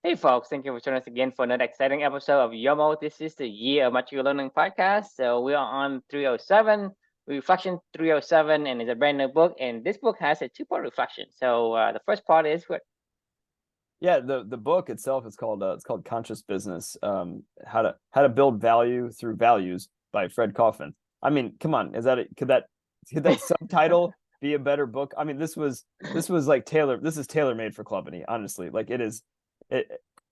Hey folks, thank you for joining us again for another exciting episode of Yomo. This is the Year of Mature Learning podcast. So we are on 307, Reflection 307, and it's a brand new book. And this book has a two-part reflection. So the first part is what? Yeah, the book itself is called it's called Conscious Business. How to build value through values by Fred Kaufman. I mean, come on, could that subtitle be a better book? I mean, this was like this is tailor made for Clubany, honestly. Like it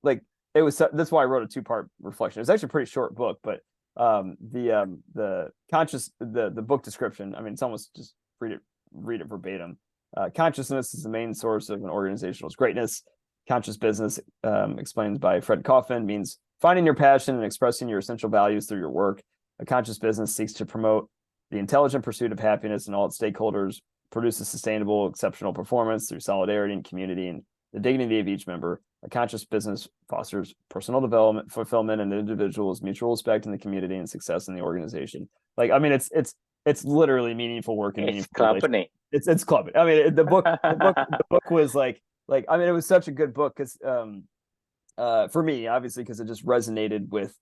like it was that's why I wrote a two-part reflection. It's actually a pretty short book, but the book description, I mean, it's almost just read it verbatim. Consciousness is the main source of an organizational's greatness. Conscious Business, explained by Fred Kaufman, means finding your passion and expressing your essential values through your work. A conscious business seeks to promote the intelligent pursuit of happiness in all its stakeholders, produces sustainable, exceptional performance through solidarity and community and the dignity of each member. A conscious business fosters personal development, fulfillment, and individuals' mutual respect in the community and success in the organization. Like, I mean, it's literally meaningful work and It's meaningful relation. company. It's clubbing. I mean, the book was like I mean, it was such a good book because for me, obviously, because it just resonated with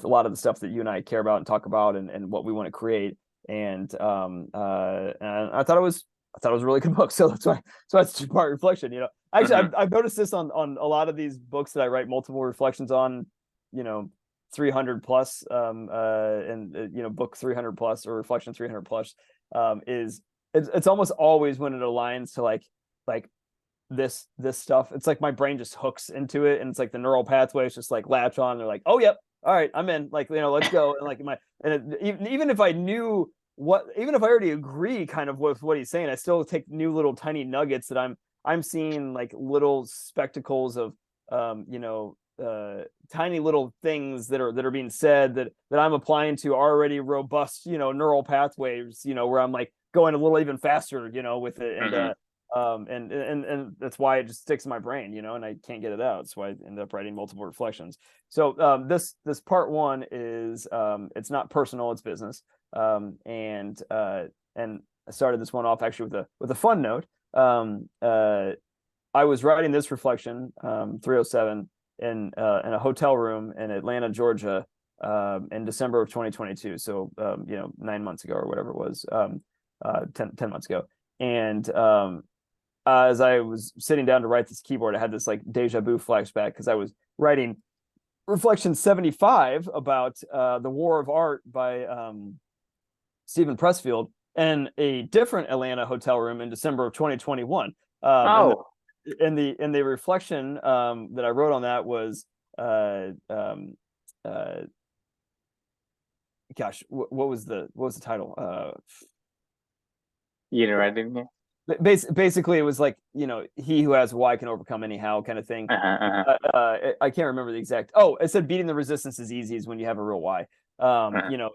a lot of the stuff that you and I care about and talk about and what we want to create. And I thought it was a really good book. So that's two-part reflection. Actually, I've noticed this on a lot of these books that I write multiple reflections on. 300 plus and book 300 plus or reflection 300 plus is it's almost always when it aligns to like this stuff. It's like my brain just hooks into it, and it's like the neural pathways just like latch on. They're like, oh yep, all right, I'm in. Like, let's go. And like even if I knew even if I already agree kind of with what he's saying, I still take new little tiny nuggets that I'm seeing, like little spectacles of tiny little things that are being said that I'm applying to already robust neural pathways, where I'm like going a little even faster with it. And that's why it just sticks in my brain, and I can't get it out. So I end up writing multiple reflections. So this part one is it's not personal, it's business. And I started this one off actually with a fun note. I was writing this reflection 307 in a hotel room in Atlanta, Georgia, in December of 2022. So 9 months ago or whatever it was, 10 months ago. And as I was sitting down to write this keyboard, I had this like deja vu flashback because I was writing reflection 75 about the War of Art by Stephen Pressfield in a different Atlanta hotel room in December of 2021. Oh, And the reflection that I wrote on that was gosh, what was the title? you know, right in here. Basically, it was like, he who has why can overcome anyhow kind of thing. Uh-huh, uh-huh, I can't remember the exact. Oh, it said beating the resistance is easy is when you have a real why. uh-huh.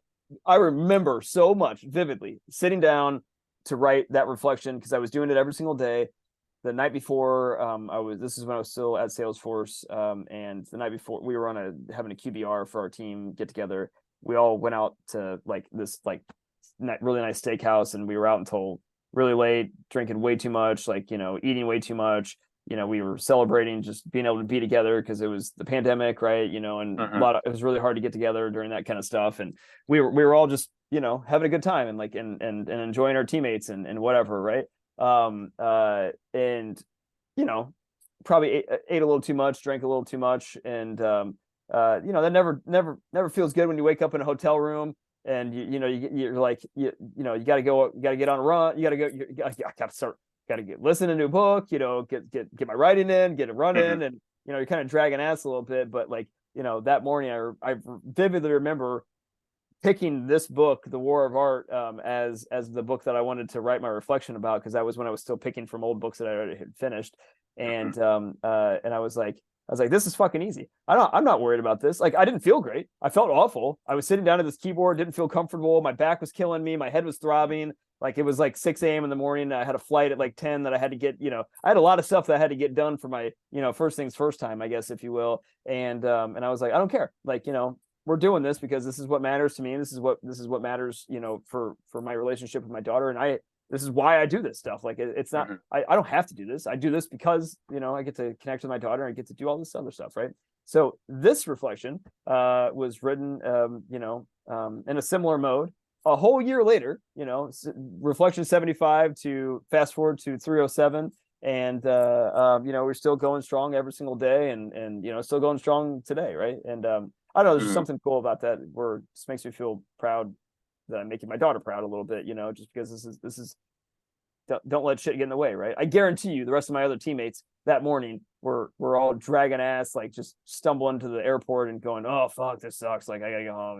I remember so much vividly sitting down to write that reflection because I was doing it every single day. The night before, this is when I was still at Salesforce, and the night before we were having a QBR for our team get together. We all went out to like this like really nice steakhouse, and we were out until really late, drinking way too much, like eating way too much. We were celebrating just being able to be together because it was the pandemic, right? And it was really hard to get together during that kind of stuff, and we were all just having a good time and like and enjoying our teammates and whatever, right? And probably ate a little too much, drank a little too much, and that never feels good when you wake up in a hotel room and you're like you gotta get on a run, I gotta get listening to a book, get my writing in, get it running, and you're kind of dragging ass a little bit. But like that morning I vividly remember picking this book, The War of Art, as the book that I wanted to write my reflection about, because that was when I was still picking from old books that I already had finished. And I was like, this is fucking easy. I'm not worried about this. Like, I didn't feel great. I felt awful. I was sitting down at this keyboard, didn't feel comfortable. My back was killing me. My head was throbbing. Like, it was like 6 a.m. in the morning. I had a flight at like 10 that I had to get, I had a lot of stuff that I had to get done for my, first things first time, I guess, if you will. And I was like, I don't care. Like, we're doing this because this is what matters to me, and this is what matters, for my relationship with my daughter. And this is why I do this stuff. Like it's not, Mhm. I don't have to do this. I do this because, I get to connect with my daughter and I get to do all this other stuff. Right. So this reflection was written, in a similar mode a whole year later, reflection 75 to fast forward to 307. And, we're still going strong every single day and still going strong today. Right. And I don't know, there's just Mhm. something cool about that where it just makes me feel proud that I'm making my daughter proud a little bit, just because this is don't let shit get in the way, right? I guarantee you the rest of my other teammates that morning were all dragging ass, like just stumbling to the airport and going, oh fuck, this sucks. Like I gotta go home,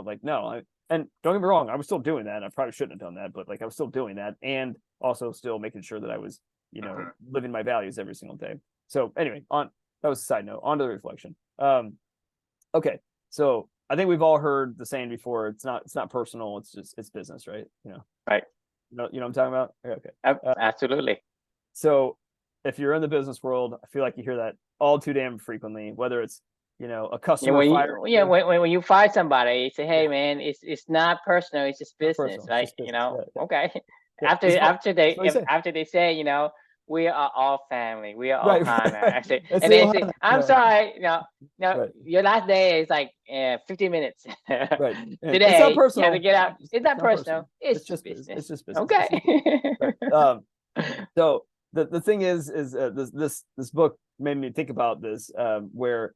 like no. And don't get me wrong, I was still doing that. I probably shouldn't have done that, but like I was still doing that and also still making sure that I was, Mhm. living my values every single day. So anyway, that was a side note. On to the reflection. Okay. So I think we've all heard the saying before. It's not personal. It's business, right? Right. You know what I'm talking about? Okay. Absolutely. So if you're in the business world, I feel like you hear that all too damn frequently, whether it's, a Yeah, customer when fire. you, yeah, when you fire somebody, you say, "Hey, man, it's not personal. It's just business, Personal, it's right?" just business. Yeah. Okay. Yeah. This is what you say. After they say, we are all family, we are all Right. Hana. I say, It's and the they say, Ohana. "I'm Yeah. sorry, Right. your last day is like 15 minutes. Right. And it's not Today, you have to personal. get out. It's not Not personal. It's It's just just business. business." It's just business. Okay. It's just business. Right. So the thing is this book made me think about this, where,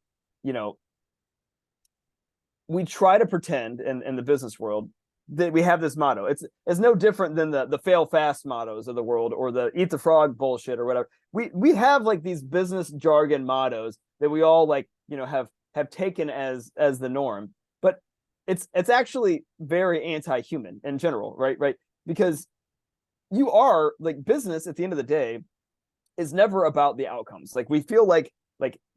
we try to pretend in the business world that we have this motto. It's no different than the fail fast mottos of the world or the eat the frog bullshit or whatever. We have like these business jargon mottos that we all like, have taken as the norm, but it's actually very anti-human in general, right? Because you are like business at the end of the day is never about the outcomes. Like we feel like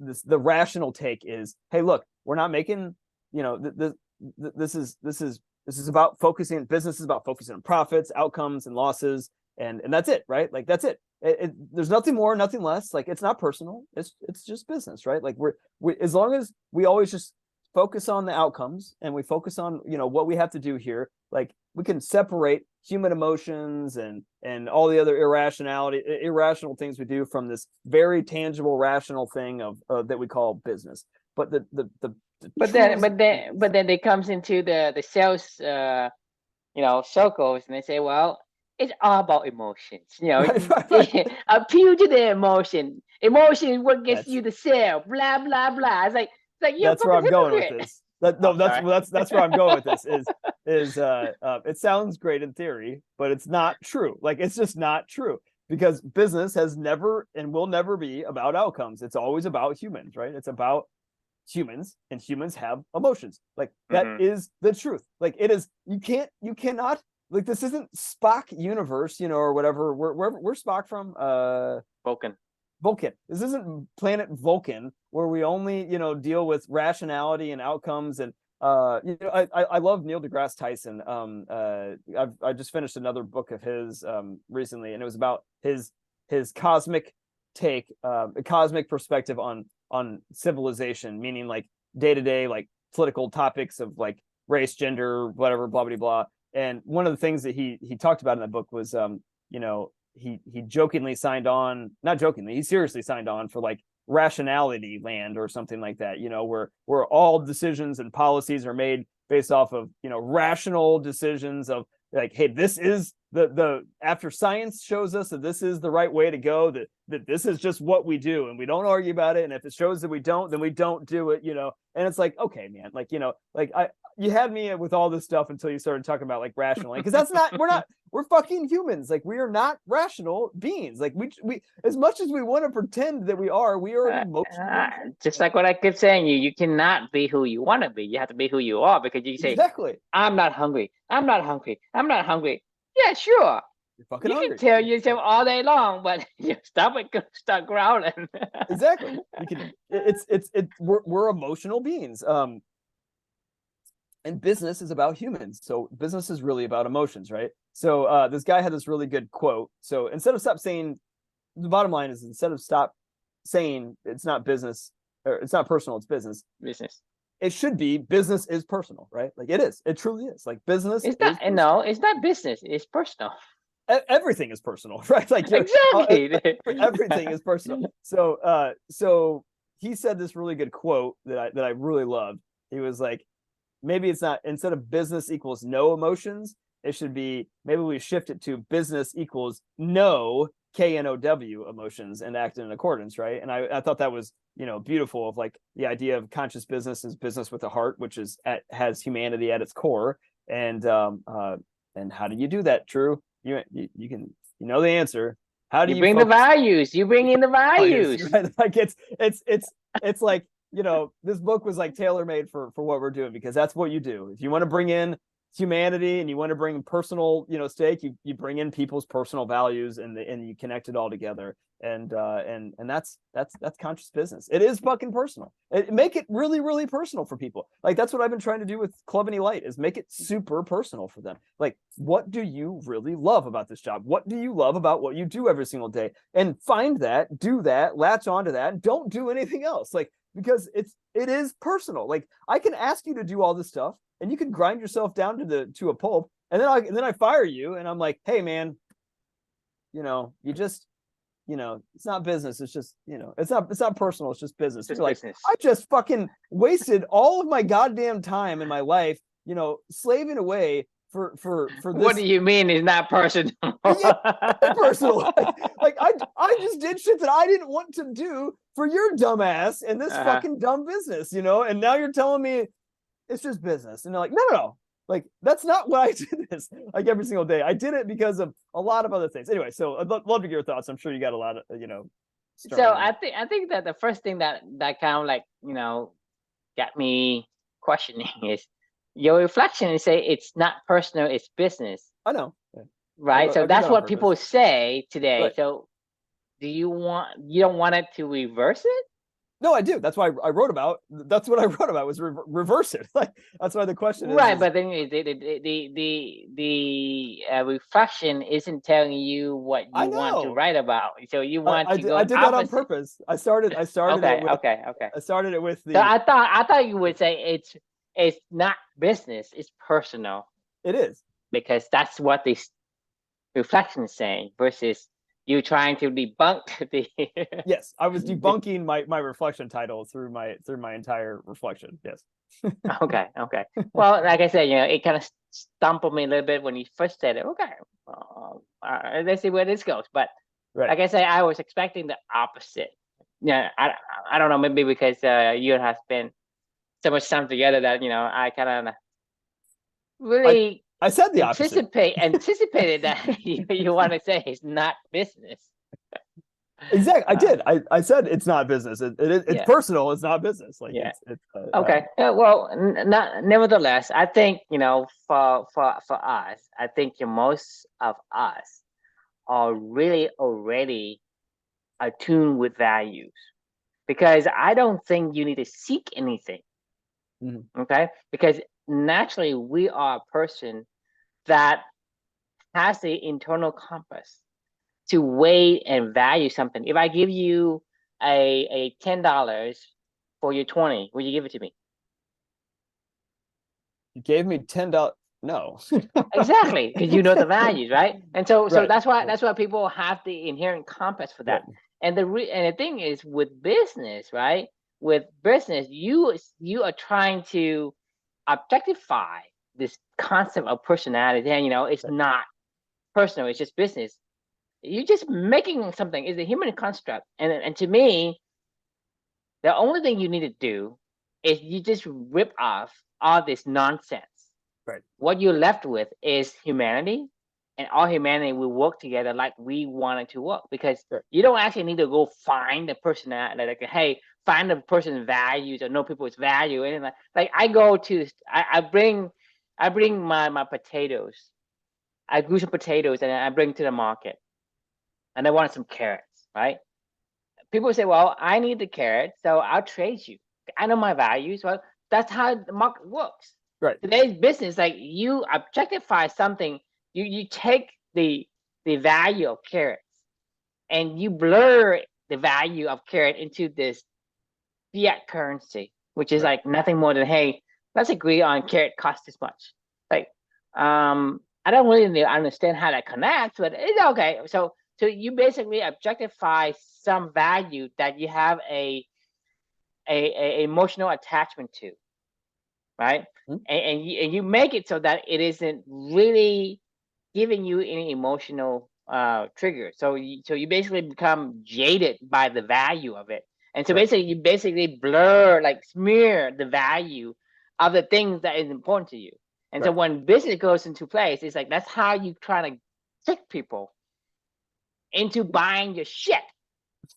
the rational take is, hey, look, we're not making, this is about focusing. Business is about focusing on profits, outcomes, and losses, and that's it, right? Like that's it. There's nothing more, nothing less. Like it's not personal. It's just business, right? Like we as long as we always just focus on the outcomes and we focus on what we have to do here, like we can separate human emotions and all the other irrational things we do from this very tangible rational thing of that we call business. But the But then they comes into the sales circles, and they say, well, it's all about emotions. right. Appeal to the emotion. Emotion is what gets That's you the sale. Blah blah blah. It's like you're a that's where fucking I'm going with hypocrite. this. No, I'm sorry. that's where I'm going with this. Is it sounds great in theory, but it's not true. Like it's just not true because business has never and will never be about outcomes. It's always about humans, right? It's about humans, and humans have emotions. Like that Mhm. is the truth. Like it is. You cannot. Like this isn't Spock universe, or whatever. Where's Spock from? Vulcan. Vulcan. This isn't planet Vulcan where we only, deal with rationality and outcomes. And I love Neil deGrasse Tyson. I just finished another book of his recently, and it was about his cosmic take, a cosmic perspective on civilization, meaning like day to day, like political topics of like race, gender, whatever, blah blah blah. And one of the things that he talked about in that book was, he jokingly signed on, not jokingly, he seriously signed on for like rationality land or something like that, where all decisions and policies are made based off of, rational decisions of like, hey, this is the after science shows us that this is the right way to go, that this is just what we do and we don't argue about it. And if it shows that we don't, then we don't do it, and it's like, okay, man, like, you had me with all this stuff until you started talking about like rationally, because that's not, we're fucking humans. Like we are not rational beings. Like we as much as we want to pretend that we are an emotional. Just like what I keep saying, you cannot be who you want to be. You have to be who you are, because you say, Exactly. I'm not hungry. I'm not hungry. I'm not hungry. Yeah, sure. You're fucking You hungry. can tell yourself all day long, but you start growling. Exactly. You can. We're emotional beings. And business is about humans. So business is really about emotions, right? So this guy had this really good quote. So instead of stop saying, the bottom line is instead of stop saying it's not business or it's not personal, it's business. Business. It should be business is personal, right? Like it is. It truly is. Like business It's is not. personal. No, it's not business. It's personal. everything is personal, right? Like Exactly. everything is personal. So he said this really good quote that I really loved. He was like, maybe it's not, instead of business equals no emotions, it should be, maybe we shift it to business equals no KNOW emotions and act in accordance, right? And I thought that was, beautiful, of like the idea of conscious business is business with a heart, which has humanity at its core. And how do you do that, Drew? You can, the answer. How do You you bring the focus values. You bring in the values. right? Like it's like, this book was like tailor-made for what we're doing, because that's what you do. If you want to bring in humanity and you want to bring personal, stake, you bring in people's personal values, and you connect it all together. And that's conscious business. It is fucking personal. Make it really, really personal for people. Like, that's what I've been trying to do with Club Any Light, is make it super personal for them. Like, what do you really love about this job? What do you love about what you do every single day? And find that, do that, latch onto that, and don't do anything else. Like, because it is personal. Like, I can ask you to do all this stuff, and you can grind yourself down to a pulp, and then I fire you, and I'm like, hey man, you just, it's not business. It's just, it's not personal. It's just business. Just You're like, business. I just fucking wasted all of my goddamn time in my life, slaving away for this. What do you mean it's not personal? Personal. Like I just did shit that I didn't want to do for your dumb ass and this fucking dumb business, and now you're telling me it's just business. And they're like, no. Like, that's not why I did this, like, every single day. I did it because of a lot of other things. Anyway, so I'd love to get your thoughts. I'm sure you got a lot of, So I think that the first thing that kind of like, got me questioning is your reflection and say it's not personal, it's business. I know. Yeah. Right. So that's what people purpose. say today. Right. So you don't want it to reverse it? No, I do. That's why I wrote about. That's what I wrote about, was reverse it. Like, that's why the question is right. But then the reflection isn't telling you what you want to write about. So you want to go. I did that on purpose. I started. Okay. I started it with the. So I thought you would say it's not business. It's personal. It is, because that's what the reflection is saying, versus you trying to debunk the. Yes, I was debunking my reflection title through my entire reflection. Yes. Okay. Well, like I said, it kind of stumbled me a little bit when you first said it. Okay, let's see where this goes. But like I said, I was expecting the opposite. Yeah, I don't know, maybe because you have spent so much time together that I kind of really. I said the opposite. Anticipated that you want to say it's not business. Exactly, I did. I said it's not business. It's personal. It's not business. Like, okay. Well, nevertheless, I think for us, I think most of us are really already attuned with values, because I don't think you need to seek anything. Mm-hmm. Okay, because naturally we are a person that has the internal compass to weigh and value something. If I give you a $10 for your 20, will you give it to me? You gave me $10. No. Exactly, because you know the values, right? And so that's why people have the inherent compass for that. Right. And the thing is, with business, right? With business, you are trying to objectify this concept of personality, and it's not personal, it's just business. You're just making something. It's a human construct, and to me, the only thing you need to do is you just rip off all this nonsense. Right. What you're left with is humanity, and all humanity will work together like we wanted to work, because you don't actually need to go find the personality, like, hey, find the person's values or know people's value. And like I go to, I bring my potatoes. I grew some potatoes and I bring to the market, and I wanted some carrots, right? People say, well, I need the carrots, so I'll trade you. I know my values. Well, that's how the market works. Right. Today's business, like, you objectify something, you take the value of carrots and you blur the value of carrot into this fiat currency, which is like nothing more than, hey, let's agree on carrot costs this much. Like, I don't really understand how that connects, but it's okay. So you basically objectify some value that you have a emotional attachment to, right? Hmm? And you make it so that it isn't really giving you any emotional trigger. So you basically become jaded by the value of it. And so Right. basically you basically blur, like smear the value of the things that is important to you. And so Right. when business goes into place, it's like that's how you try to trick people into buying your shit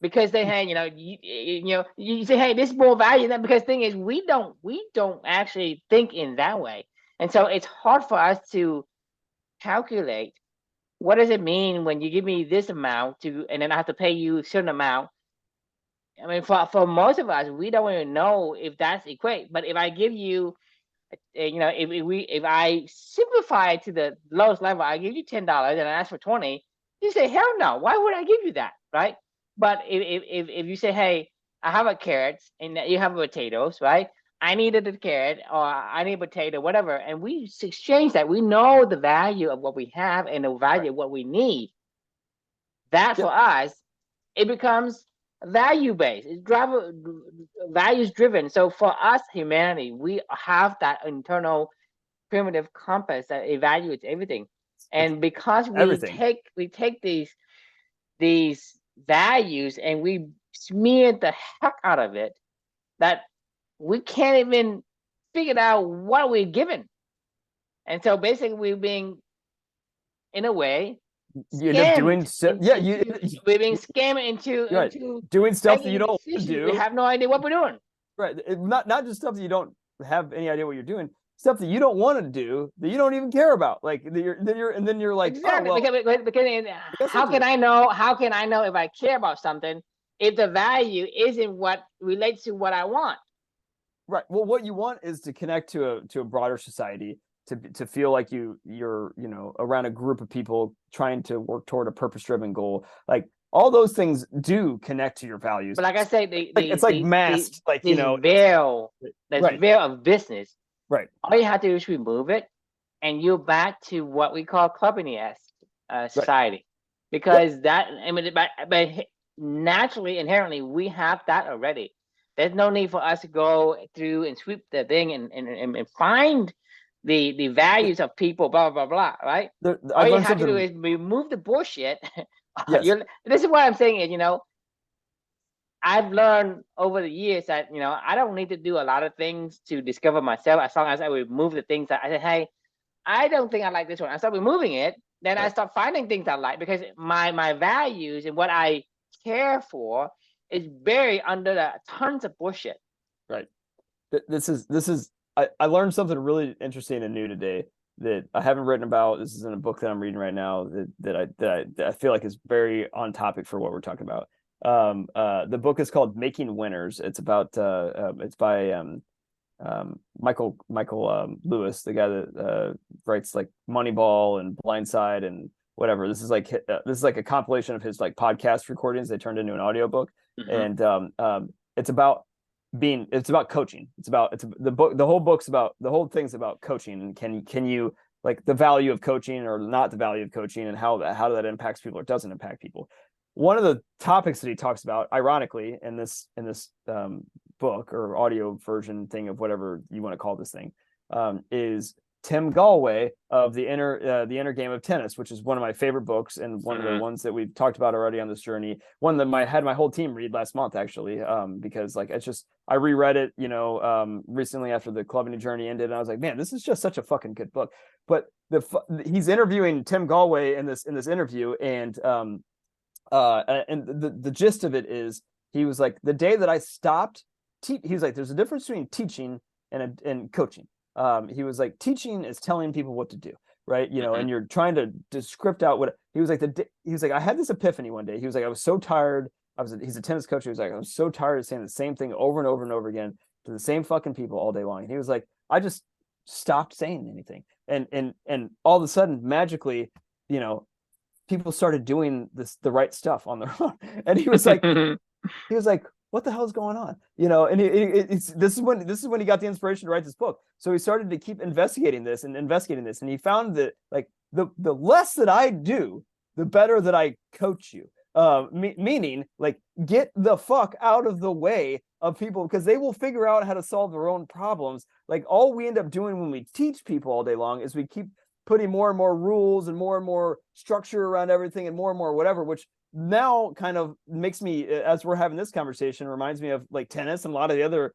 because they had, you say, hey, this is more value than, because thing is we don't actually think in that way. And so it's hard for us to calculate what does it mean when you give me this amount to, and then I have to pay you a certain amount. I mean, for most of us, we don't even know if that's equate. But if I give you, if I simplify it to the lowest level, I give you $10 and I ask for 20, you say, hell no, why would I give you that, right? But if you say, hey, I have a carrot and you have potatoes, right? I needed a carrot or I need a potato, whatever, and we exchange that. We know the value of what we have and the Right. value of what we need. That Yep. for us, it becomes value based. It's values driven. So for us, humanity, we have that internal primitive compass that evaluates everything. It's And because everything. we take these values and we smear the heck out of it, that we can't even figure out what we're given. And so basically we're being, in a way, You end up doing scammed so. Yeah. we're being scammed You're right. into Doing stuff that making you a don't want to decision. We do. have no idea what we're doing. Right. Not just stuff that you don't have any idea what you're doing. Stuff that you don't want to do, that you don't even care about. Like then you're like, oh Exactly. well, Because I guess I'll how do can it. I know? How can I know if I care about something if the value isn't what relates to what I want? Right. Well, what you want is to connect to a broader society, to feel like you're around a group of people trying to work toward a purpose driven goal. Like all those things do connect to your values. But like I say, It's like masked. Like this this right. veil of business, Right. all you have to do is remove it, and you're back to what we call clubbing-esque Right. society, Yep. because that, I mean, but naturally, inherently, we have that already. There's no need for us to go through and sweep the thing and find the values of people, blah blah blah, right? All I've you learned have to do something. is remove the bullshit. Yes. This is what I'm saying is, I've learned over the years that I don't need to do a lot of things to discover myself, as long as I remove the things that I say, hey, I don't think I like this one. I start removing it, then I Right. start finding things I like, because my values and what I care for is buried under the tons of bullshit. Right. This is I learned something really interesting and new today that I haven't written about. This is in a book that I'm reading right now that I feel like is very on topic for what we're talking about. The book is called Making Winners. It's about it's by Michael Lewis, the guy that writes like Moneyball and Blindside and whatever. This is like a compilation of his like podcast recordings they turned into an audiobook. Mm-hmm. And it's about coaching. The whole thing's about coaching, and can you, like, the value of coaching or not the value of coaching, and how that impacts people or doesn't impact people. One of the topics that he talks about, ironically, in this book or audio version thing of whatever you want to call this thing, is Tim Gallwey of the Inner Game of Tennis, which is one of my favorite books and one of the ones that we've talked about already on this journey. One that I had my whole team read last month, actually, because like it's just, I reread it, recently after the Clubbing Journey ended, and I was like, man, this is just such a fucking good book. But he's interviewing Tim Gallwey in this interview, and the gist of it is, he was like, the day that I stopped, he was like, there's a difference between teaching and coaching. He was like, teaching is telling people what to do, right? And you're trying to script out what he was like. He was like, I had this epiphany one day. He was like, I was so tired. He's a tennis coach. He was like, I was so tired of saying the same thing over and over and over again to the same fucking people all day long. And he was like, I just stopped saying anything. And all of a sudden, magically, people started doing the right stuff on their own. And he was like, what the hell's going on? You know, and this is when he got the inspiration to write this book. So he started to keep investigating this, and he found that like the less that I do, the better that I coach you. Meaning like get the fuck out of the way of people, because they will figure out how to solve their own problems. Like all we end up doing when we teach people all day long is we keep putting more and more rules and more structure around everything and more whatever, which now kind of makes me, as we're having this conversation, reminds me of like tennis and a lot of the other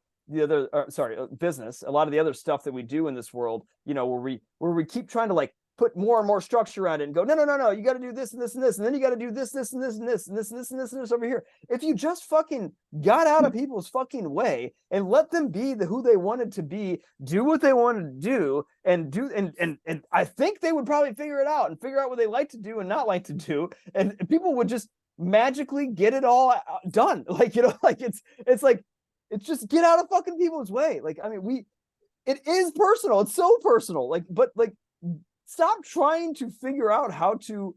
business, a lot of the other stuff that we do in this world, you know, where we keep trying to like put more and more structure around it and go, no, you got to do this and this and this, and then you got to do this and this and this and this and this and this and this over here. If you just fucking got out of people's fucking way and let them be who they wanted to be, do what they wanted to do, and I think they would probably figure it out and figure out what they like to do and not like to do, and people would just magically get it all done. Like, you know, like it's like, it's just get out of fucking people's way. Like, I mean, it is personal. It's so personal. Like, but like, stop trying to figure out how to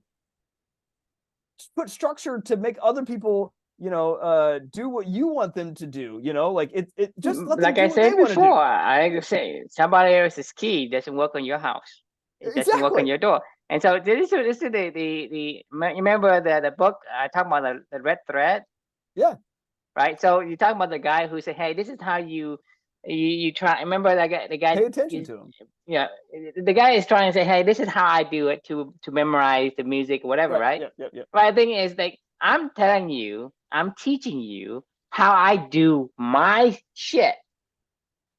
put structure to make other people, you know, do what you want them to do. You know, like it just let them like do I what said they want to do. before, I say somebody else's key doesn't work on your house. It doesn't work on Exactly. your door. And so this is the you remember the book I talk about the red thread, Yeah. right? So you talk about the guy who said, "Hey, this is how you try." Remember that guy? The guy Pay attention to him. Yeah, the guy is trying to say, "Hey, this is how I do it to memorize the music, whatever," right? Yeah. But the thing is, like, I'm telling you, I'm teaching you how I do my shit.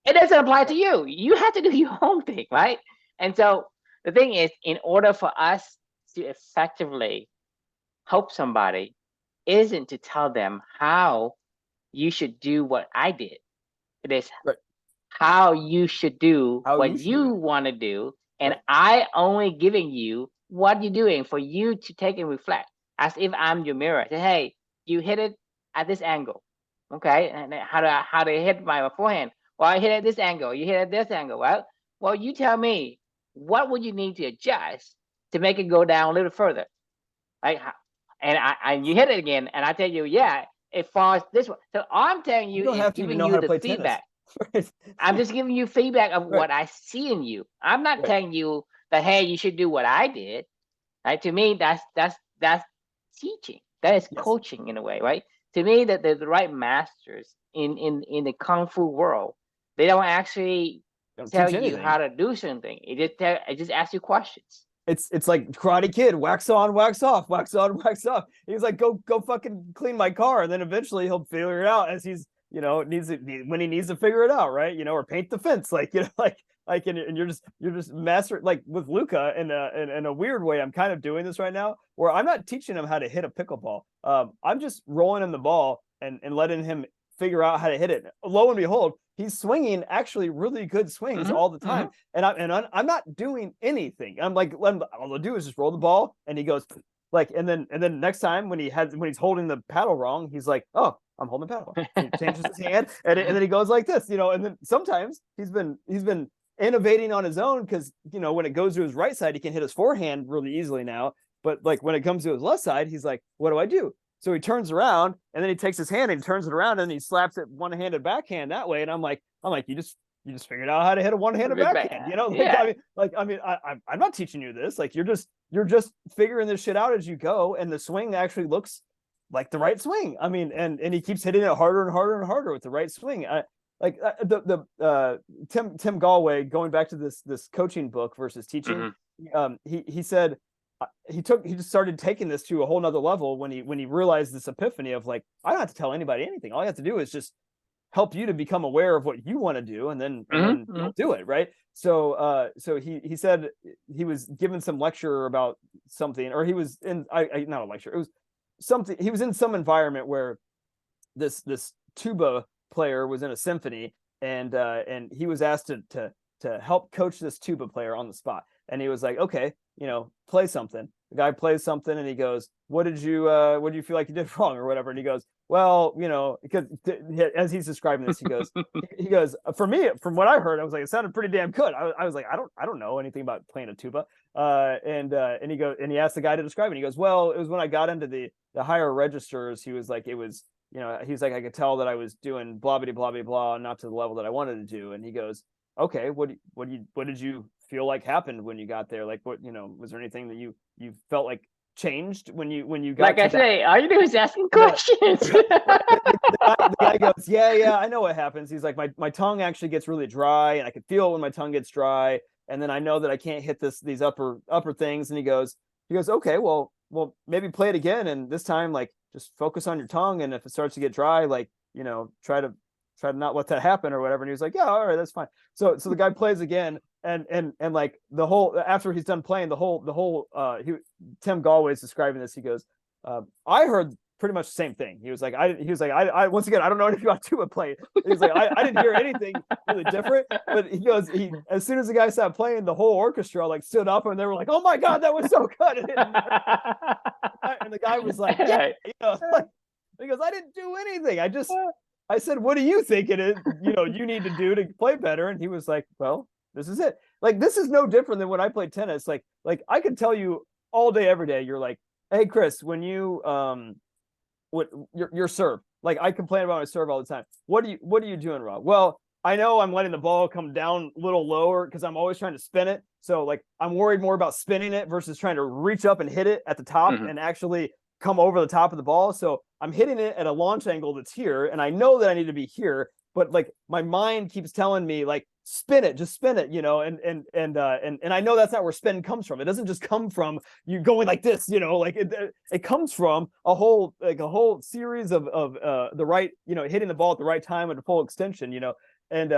It doesn't apply to you. You have to do your own thing, right? And so the thing is, in order for us to effectively help somebody, isn't to tell them how you should do what I did. It is Right. how you should do How what you should you do it. want to do, and Right. I only giving you what you're doing for you to take and reflect, as if I'm your mirror. Say, hey, you hit it at this angle, okay? And then how do I hit my forehand? Well, I hit it at this angle. You hit it at this angle. Well, you tell me what would you need to adjust to make it go down a little further, right? And you hit it again, and I tell you, yeah, it falls this way. So all I'm telling You you don't is have to even giving know how you to the play tennis. feedback. Right. I'm just giving you feedback of Right. what I see in you. I'm not Right. telling you that, hey, you should do what I did. Right? To me, that's teaching. That is Yes. coaching in a way, right? To me, that the right masters in the kung fu world, they don't actually Don't tell teach you anything. how to do something. It just asks you questions. It's like Karate Kid, wax on, wax off, wax on, wax off. He's like, go fucking clean my car, and then eventually he'll figure it out as he's, you know, when he needs to figure it out, right? You know, or paint the fence, like, you know, like and you're just master, like with Luca in a weird way. I'm kind of doing this right now, where I'm not teaching him how to hit a pickleball. I'm just rolling him the ball and letting him figure out how to hit it. Lo and behold, he's swinging actually really good swings all the time. And I'm not doing anything. I'm like, all I'll do is just roll the ball, and he goes like, and then next time when he's holding the paddle wrong, he's like, oh, I'm holding the paddle. He changes his hand, and then he goes like this, you know. And then sometimes he's been innovating on his own, because, you know, when it goes to his right side, he can hit his forehand really easily now. But like when it comes to his left side, he's like, what do I do? So he turns around, and then he takes his hand and he turns it around, and he slaps it one-handed backhand that way. And I'm like, you just figured out how to hit a one-handed backhand, you know? Like, Yeah. I'm not teaching you this. Like, you're just figuring this shit out as you go, and the swing actually looks like the right swing. I mean, and he keeps hitting it harder and harder and harder with the right swing. Tim Galway, going back to this coaching book versus teaching, he said he just started taking this to a whole nother level when he realized this epiphany of like, I don't have to tell anybody anything. All I have to do is just help you to become aware of what you want to do, and then you'll do it, right? So he said he was given some lecture about something, or he was in not a lecture, it was something, he was in some environment where this tuba player was in a symphony, and he was asked to help coach this tuba player on the spot. And he was like, okay, you know, play something. The guy plays something, and he goes, what did you feel like you did wrong, or whatever? And he goes, well, you know, because as he's describing this, he goes, for me, from what I heard, I was like, it sounded pretty damn good. I was like, I don't know anything about playing a tuba. And he asked the guy to describe it. And he goes, well, it was when I got into the higher registers. He was like, it was you know, he's like, I could tell that I was doing blah blah blah blah blah, not to the level that I wanted to do. And he goes, okay, what did you feel like happened when you got there? Like, what, you know, was there anything that you felt like changed when you got like to I that? say, all you do is asking No. questions. The guy goes, yeah, I know what happens. He's like, my tongue actually gets really dry, and I can feel it when my tongue gets dry, and then I know that I can't hit these upper things. And he goes, okay, well, maybe play it again, and this time, like, just focus on your tongue, and if it starts to get dry, like, you know, try to not let that happen or whatever. And he was like, yeah, all right, that's fine. So the guy plays again, and like the whole, after he's done playing, the whole Tim Galway's describing this. He goes, I heard pretty much the same thing. He was like, I once again, I don't know anything about tuba playing. He's like, I didn't hear anything really different. But he goes, as soon as the guy stopped playing, the whole orchestra like stood up, and they were like, oh my God, that was so good. And the guy was like, yeah, you know, like, he goes, I didn't do anything. I said, what do you think it is, you know, you need to do to play better? And he was like, well, this is it. Like, this is no different than when I played tennis. Like I could tell you all day, every day, you're like, hey, Chris, when you, what your serve, like, I complain about my serve all the time. What are you doing wrong? Well, I know I'm letting the ball come down a little lower because I'm always trying to spin it. So like, I'm worried more about spinning it versus trying to reach up and hit it at the top and actually come over the top of the ball. So I'm hitting it at a launch angle that's here, and I know that I need to be here, but like, my mind keeps telling me, like, spin it, just spin it, you know, and I know that's not where spin comes from. It doesn't just come from you going like this, you know, like it comes from a whole series of the right, you know, hitting the ball at the right time at a full extension, you know. And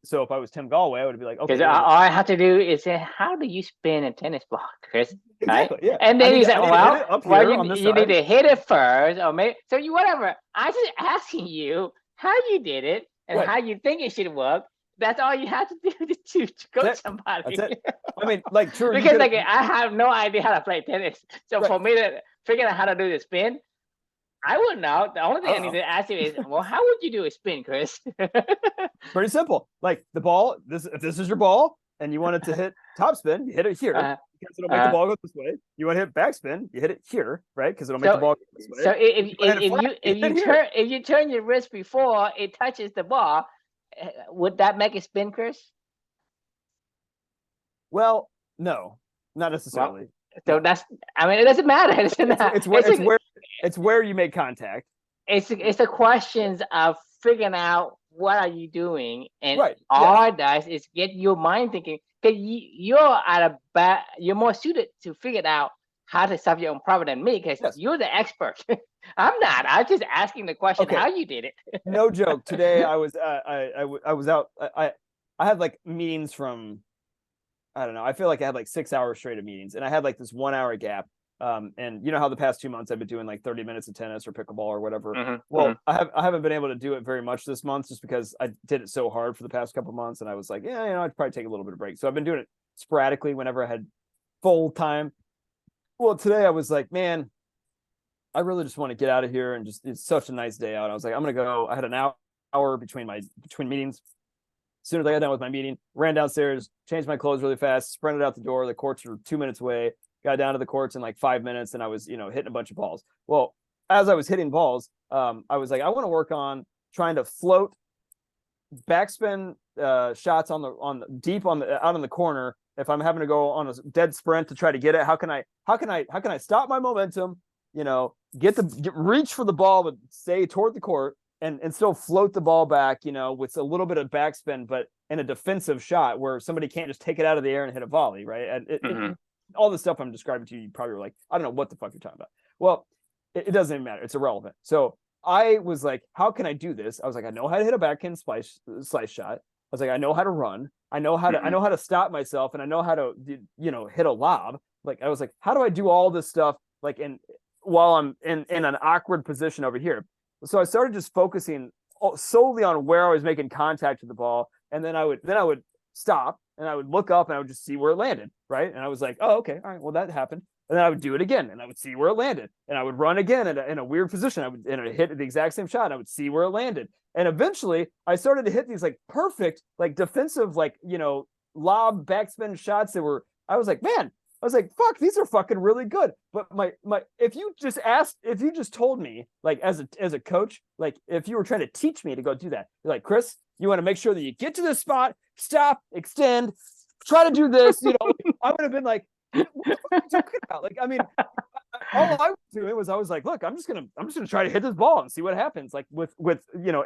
so if I was Tim Galway, I would be like, okay, Because all I have to do is say, how do you spin a tennis ball, Chris? exactly, right? yeah. And then he's like, you need to hit it first, or maybe so you whatever. I'm just asking you how you did it and how you think it should work. That's all you have to do to coach somebody. That's it. I mean, like, true. Because like, I have no idea how to play tennis, so for me to figure out how to do the spin, I wouldn't know. The only thing I need to ask you is, well, how would you do a spin, Chris? Pretty simple. Like, the ball, if this is your ball and you want it to hit topspin, you hit it here because it'll make the ball go this way. You want to hit backspin, you hit it here, right? Because it'll make the ball go this way. So if you turn your wrist before it touches the ball, would that make it spin, Chris? Well, no, not necessarily. So that's, I mean, it doesn't matter. It's where you make contact. It's the questions of figuring out what are you doing, and all it does is get your mind thinking. Because you're more suited to figure out how to solve your own problem than me, because you're the expert. I'm not. I'm just asking the question how you did it. No joke. Today I was out. I had like meetings from, I don't know, I feel like I had like 6 hours straight of meetings, and I had like this 1 hour gap. And you know how the past 2 months I've been doing like 30 minutes of tennis or pickleball or whatever. I haven't been able to do it very much this month, just because I did it so hard for the past couple of months, and I was like, yeah, you know, I'd probably take a little bit of break. So I've been doing it sporadically whenever I had full time. Well, today I was like, man, I really just want to get out of here, and just, it's such a nice day out. I was like, I'm gonna go. I had an hour between meetings. As soon as I got done with my meeting, ran downstairs, changed my clothes really fast, sprinted out the door. The courts were 2 minutes away. Got down to the courts in like 5 minutes, and I was, you know, hitting a bunch of balls. Well, as I was hitting balls, I was like, I want to work on trying to float backspin shots out on the corner. If I'm having to go on a dead sprint to try to get it, how can I stop my momentum? You know, reach for the ball, but stay toward the court, and still float the ball back. You know, with a little bit of backspin, but in a defensive shot where somebody can't just take it out of the air and hit a volley, right? All the stuff I'm describing to you, you probably were like, I don't know what the fuck you're talking about. Well, it doesn't even matter. It's irrelevant. So I was like, how can I do this? I was like, I know how to hit a backhand slice shot. I was like, I know how to run. I know how to stop myself, and I know how to, you know, hit a lob. Like, I was like, how do I do all this stuff like while I'm in an awkward position over here? So I started just focusing solely on where I was making contact with the ball, and then I would stop, and I would look up, and I would just see where it landed, right? And I was like, oh, okay, all right, well, that happened. And then I would do it again, and I would see where it landed, and I would run again in a weird position. I would hit the exact same shot, and I would see where it landed. And eventually, I started to hit these like perfect, like defensive, like, you know, lob backspin shots that were. I was like, man, I was like, fuck, these are fucking really good. But if you just told me, like as a coach, like if you were trying to teach me to go do that, you're like, Chris, you want to make sure that you get to this spot, stop, extend, try to do this, I would have been like, what the fuck are you talking about? Like, I mean, all I was doing was I was like, look, I'm just gonna try to hit this ball and see what happens, like with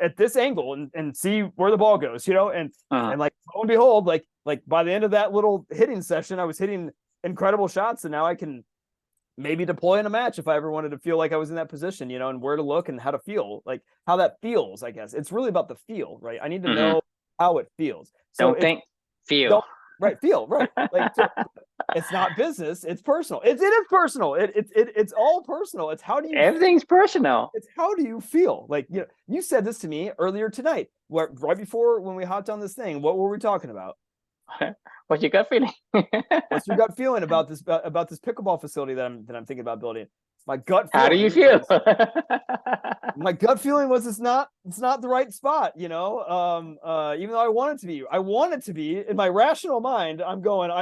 at this angle and see where the ball goes, and like lo and behold, like by the end of that little hitting session, I was hitting incredible shots, and now I can maybe deploy in a match if I ever wanted to feel like I was in that position, and where to look and how to feel, like how that feels. I guess it's really about the feel, right? I need to know how it feels. So don't think, feel. Right, feel right. Like so, it's not business; it's personal. It is personal. It's all personal. It's how do you? Everything's personal. It's how do you feel? Like you said this to me earlier tonight, right before when we hopped on this thing. What were we talking about? What's your gut feeling? What's your gut feeling about this pickleball facility that I'm thinking about building? My gut feeling. How do you feel? My gut feeling was it's not the right spot, even though I want it to be in my rational mind. I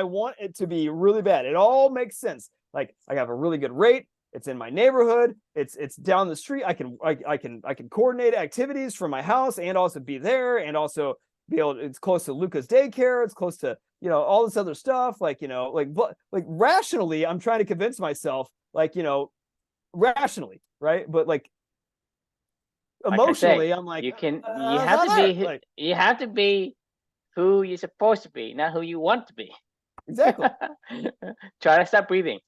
want it to be really bad. It all makes sense. Like I have a really good rate. It's in my neighborhood. It's down the street. I can coordinate activities from my house and also be there and also be able it's close to Luca's daycare. It's close to, all this other stuff. Like rationally, I'm trying to convince myself, rationally, right? But emotionally, I'm like, you have to be who you're supposed to be, not who you want to be. Exactly. Try to stop breathing.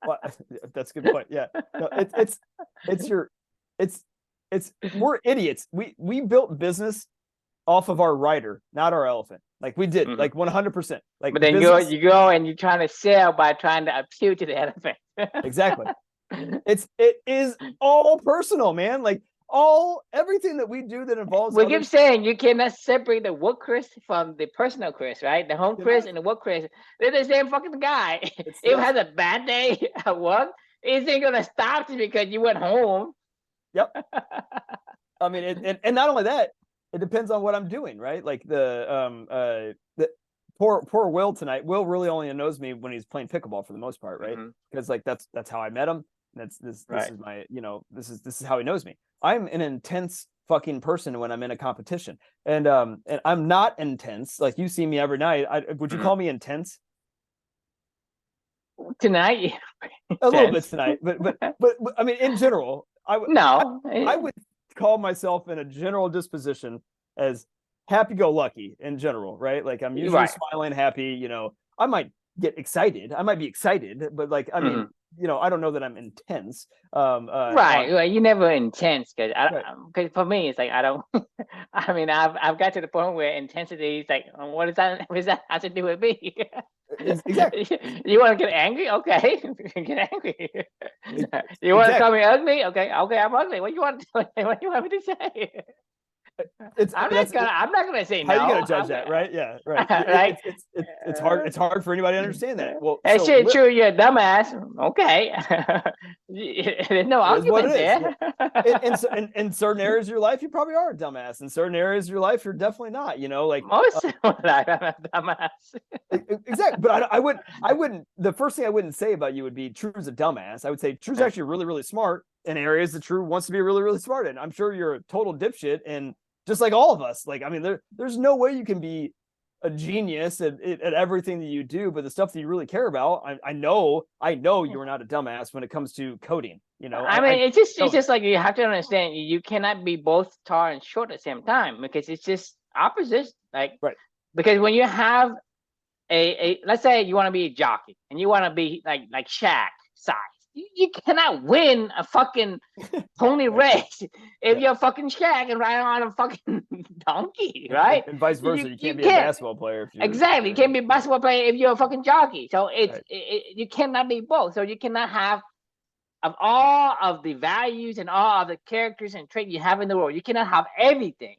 Well, that's a good point. Yeah, no, we're idiots. We built business off of our rider, not our elephant. Like we did, like 100%. Like, but then you go and you're trying to sell by trying to appeal to the elephant. Exactly. It is all personal, man. Like everything that we do that involves. We keep saying you cannot separate the work Chris from the personal Chris, right? The home Chris and the work Chris. They're the same fucking guy. If he has a bad day at work, is ain't gonna stop just because you went home. Yep. I mean, and not only that, it depends on what I'm doing, right? Like the poor Will tonight. Will really only knows me when he's playing pickleball for the most part, right? Because that's how I met him. This is my this is how he knows me. I'm an intense fucking person when I'm in a competition, and I'm not intense. Like you see me every night. Would you call me intense? Tonight, a little bit tonight, but I mean, in general, I would call myself in a general disposition as happy-go-lucky in general, right? Like I'm usually smiling, happy. I might get excited. I might be excited, but I mean, I don't know that I'm intense. Well, you're never intense because for me, it's like I don't. I mean, I've got to the point where intensity is like, what does that have to do with me? Exactly. You want to get angry? Okay, get angry. You want to call me ugly? Okay, I'm ugly. What do you want me to say? I'm not gonna say no. How are you gonna judge that, right? Yeah, right. Right. It's hard. It's hard for anybody to understand that. Well, true. You're a dumbass. Okay. There's no argument there. Yeah. In certain areas of your life, you probably are a dumbass. In certain areas of your life, you're definitely not. Most of my life, I'm a dumbass. Exactly. But I wouldn't. The first thing I wouldn't say about you would be True's a dumbass. I would say True's actually really, really smart in areas that True wants to be really, really smart in. I'm sure you're a total dipshit and. Just like all of us, I mean, there's no way you can be a genius at everything that you do, but the stuff that you really care about, I know you are not a dumbass when it comes to coding. I mean, it's just like you have to understand you cannot be both tall and short at the same time because it's just opposites. Because when you have a let's say you want to be a jockey and you want to be like Shaq size. You cannot win a fucking pony race if you're fucking Shaq and riding on a fucking donkey, right? And vice versa, you can't be a basketball player. Exactly, you can't be a basketball player if you're a fucking jockey. So you cannot be both. So you cannot have of all of the values and all of the characters and traits you have in the world. You cannot have everything.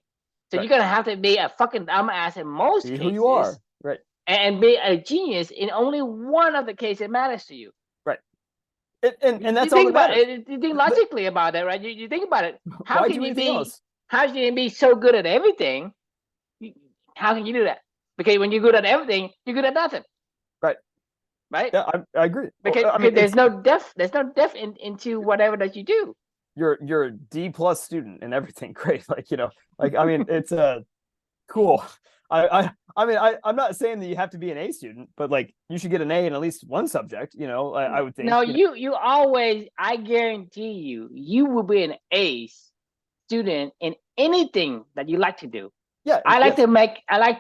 So you're gonna have to be a fucking dumbass in most cases. Who you are, right? And be a genius in only one of the cases that matters to you. And that's all about it. You think logically about it, right? You think about it. How can you be so good at everything? How can you do that? Because when you're good at everything, you're good at nothing. Right. Right. Yeah, I agree. Because, I mean, there's no depth. There's no depth into whatever that you do. You're a D+ student and everything. Great. Like, I mean, it's cool. I'm not saying that you have to be an A student, but like you should get an A in at least one subject. I would think. No, you always. I guarantee you will be an A student in anything that you like to do. Yeah, I like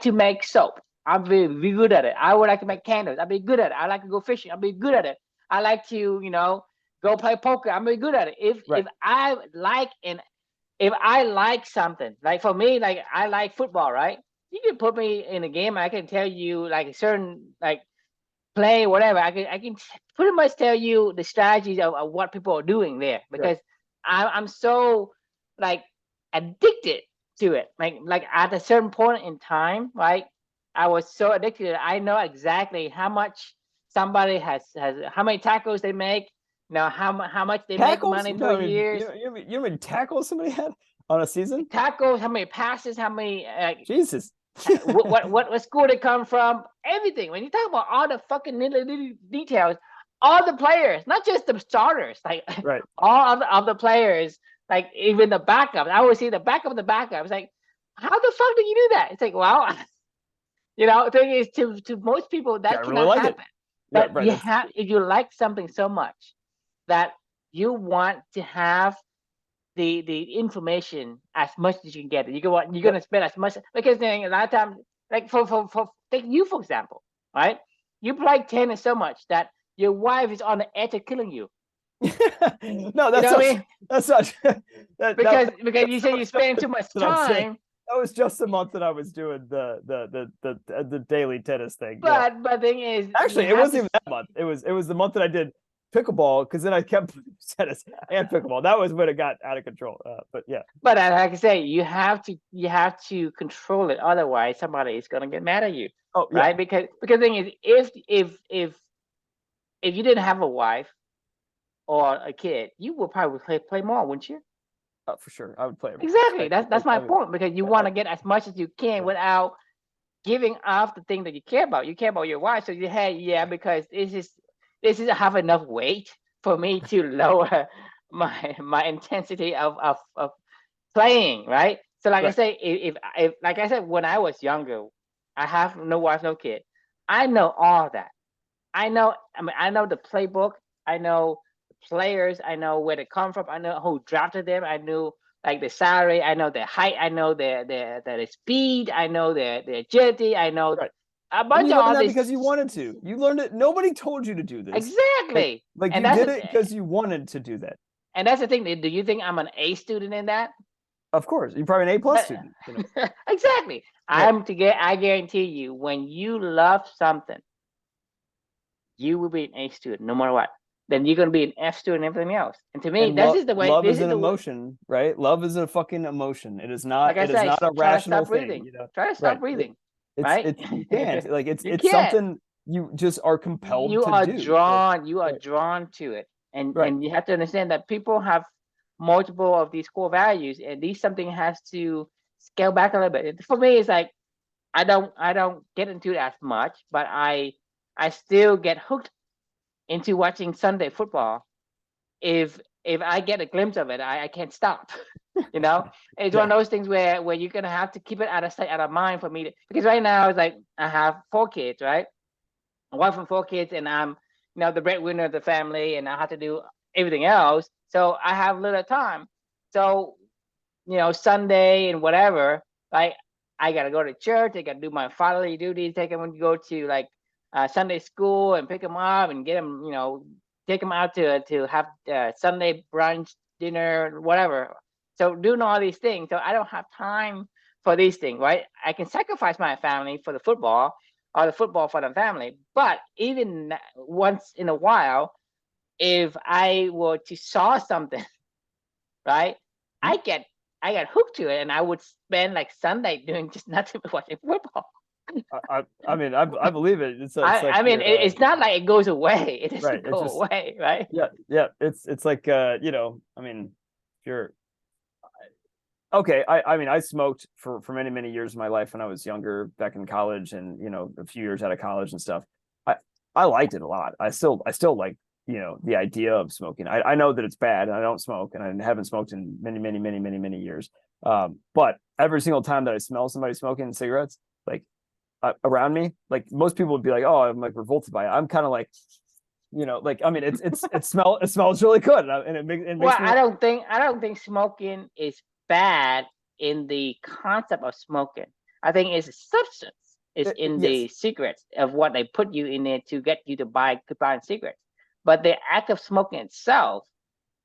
to make soap. I'm very good at it. I would like to make candles. I'll be good at it. I like to go fishing. I'll be good at it. I like to, go play poker. I'm very good at it. If I like something, like for me, like I like football, right? You can put me in a game. I can tell you like a certain like play, whatever. I can pretty much tell you the strategies of what people are doing there because I'm so like addicted to it. Like at a certain point in time, right? I was so addicted. I know exactly how much somebody has how many tackles they make. How much they tackles? make money per year. You know how many tackles somebody had on a season? Tackles, how many passes, how many Jesus. what school they come from, everything. When you talk about all the fucking little details, all the players, not just the starters, like right. all of the players, like even the backups. I always see the backup of the backups. Like, how the fuck do you do that? It's like, well, the thing is, to most people that cannot really like happen. But you have, if you like something so much that you want to have the information as much as you can get. You're gonna spend as much, because then a lot of times, like for take you for example, right? You play tennis so much that your wife is on the edge of killing you. No, that's not. That's not. Because you say you spend too much time. That was just the month that I was doing the daily tennis thing. But the thing is, actually, it wasn't even that month. It was the month that I did pickleball, because then I kept tennis and pickleball. That was when it got out of control. But yeah. But like I say, you have to control it. Otherwise, somebody is gonna get mad at you. Oh, yeah. Right? Because the thing is, if you didn't have a wife or a kid, you would probably play more, wouldn't you? For sure, I would play more. Exactly. That's my point, because you want to get as much as you can without giving up the thing that you care about. You care about your wife, so you have because this is have enough weight for me to lower my intensity of playing, right? So like I say, if like I said, when I was younger, I have no wife, no kid. I know all that. I know the playbook. I know the players. I know where they come from. I know who drafted them. I knew like the salary. I know their height. I know their speed. I know their agility. I know a bunch of all this because you wanted to. You learned it. Nobody told you to do this. Exactly. Like you did it because you wanted to do that. And that's the thing. Do you think I'm an A student in that? Of course, you're probably an A+ student. Exactly. Yeah. I guarantee you, when you love something, you will be an A student no matter what. Then you're gonna be an F student and everything else. And to me, this is the way. Love is an emotion, right? Love is a fucking emotion. It is not. Like it is not a rational thing. Try to stop breathing. You can't. Like it's something you just are compelled. You are drawn. You are drawn to it, and you have to understand that people have multiple of these core values, and something has to scale back a little bit. For me, it's like I don't get into it as much, but I still get hooked into watching Sunday football. If I get a glimpse of it, I can't stop. It's one of those things where you're gonna have to keep it out of sight, out of mind for me because right now it's like I have 4 kids, right? A wife and 4 kids, and I'm the breadwinner of the family, and I have to do everything else. So I have little time. So Sunday and whatever, like I gotta go to church. I gotta do my fatherly duties. Take them to go to like Sunday school and pick them up and get them, take them out to have Sunday brunch, dinner, whatever. So doing all these things. So I don't have time for these things, right? I can sacrifice my family for the football or the football for the family. But even once in a while, if I were to saw something, right, I got hooked to it, and I would spend like Sunday doing just nothing but watching football. I mean, I believe it. It's it's not like it goes away. It doesn't go away, right? Yeah. It's like I mean, if you're Okay, I mean, I smoked for many years of my life when I was younger, back in college, and a few years out of college and stuff. I liked it a lot. I still like the idea of smoking. I know that it's bad, and I don't smoke, and I haven't smoked in many years. But every single time that I smell somebody smoking cigarettes, like around me, like most people would be like, "Oh, I'm like revolted by it." I'm kind of like, like, I mean, it smells really good, and it makes Well, me. I don't think smoking is bad in the concept of smoking. I think it's a substance. It's in Yes. the secrets of what they put you in there to get you to buy cigarettes. But the act of smoking itself,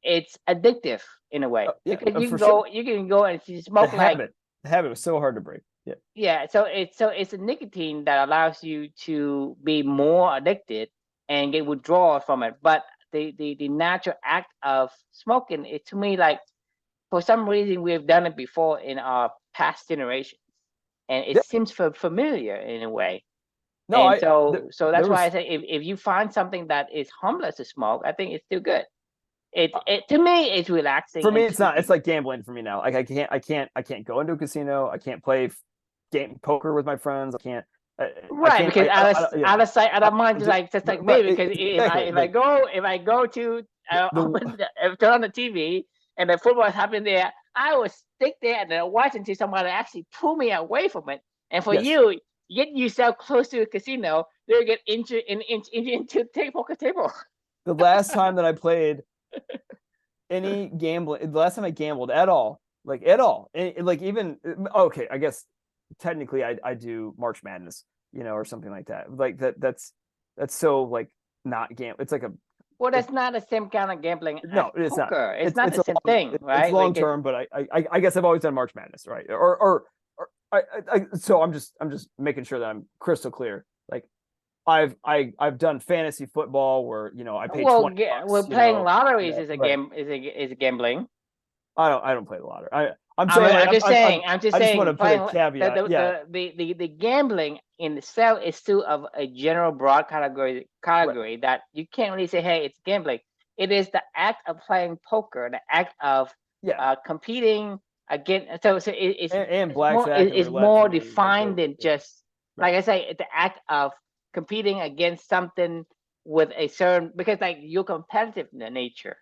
it's addictive in a way Yeah, because for sure. you can go and The smoke like habit, the habit was so hard to break. Yeah. yeah. So it's a nicotine that allows you to be more addicted and get withdrawal from it. But the natural act of smoking, it to me like for some reason we've done it before in our past generations, and it Yeah. seems familiar in a way. No, And so there that's why I was say if you find something that is harmless to smoke, I think it's still good. It to me it's relaxing for me, and it's not. It's soothing. like gambling for me now. Like I can't go into a casino. I can't play game poker with my friends. I Right, can't. because Yeah. out of sight, out I, of mind, just like me. right. Because Exactly. if I go to The turn on the TV and the football is happening there, I will stick there and then watch until somebody actually pull me away from it. And for yes. you, get yourself close to a casino, they'll get injured into the poker table. The last time that I played any gambling, the last time I gambled at all, like at all, like even okay, I guess technically I do March Madness, or something like that. Like that's so like not gamble. It's like a Well, it, that's not the same kind of gambling as no, it's not. poker. It's It's not it's the a same long thing, it's right? long Because term, but I guess I've always done March Madness, right? Or so I'm just making sure that I'm crystal clear. Like I've done fantasy football where I pay well, 20 we're bucks, playing lotteries is a right. game is a gambling. I don't play the lottery. I'm I saying mean, like I'm just I just want saying, to put a playing caveat. Yeah, the gambling in itself is still of a general broad right. category that you can't really say, hey, it's gambling. It is the act of playing poker, the act of Yeah, competing against. and blackjack and it's roulette for more me, like defined those. than Yeah, just right. like I say, the act of competing against something with a certain because like your competitive nature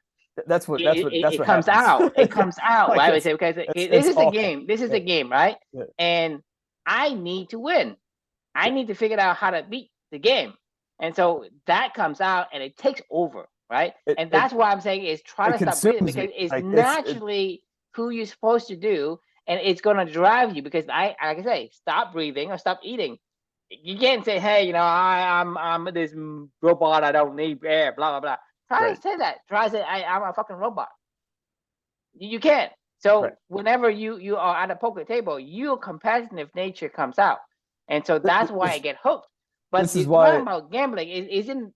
That's it what comes happens. out. It Yeah, comes out, like right? We say, okay, so this it's is a all game. This is yeah, a game, right? yeah, And I need to win. I yeah. need to figure out how to beat the game. And so that comes out and it takes over, right? It And it that's why I'm saying is try it to stop breathing consumes me. because it's Like naturally who you're supposed to do, and it's gonna drive you because like I say, stop breathing or stop eating. You can't say, hey, I'm this robot. I don't need air. Blah blah blah. Try right, to say that. Try to say I'm a fucking robot. You can't. right. So whenever you are at a poker table, your competitive nature comes out, and so that's why I This get hooked. But this is the talking why about gambling isn't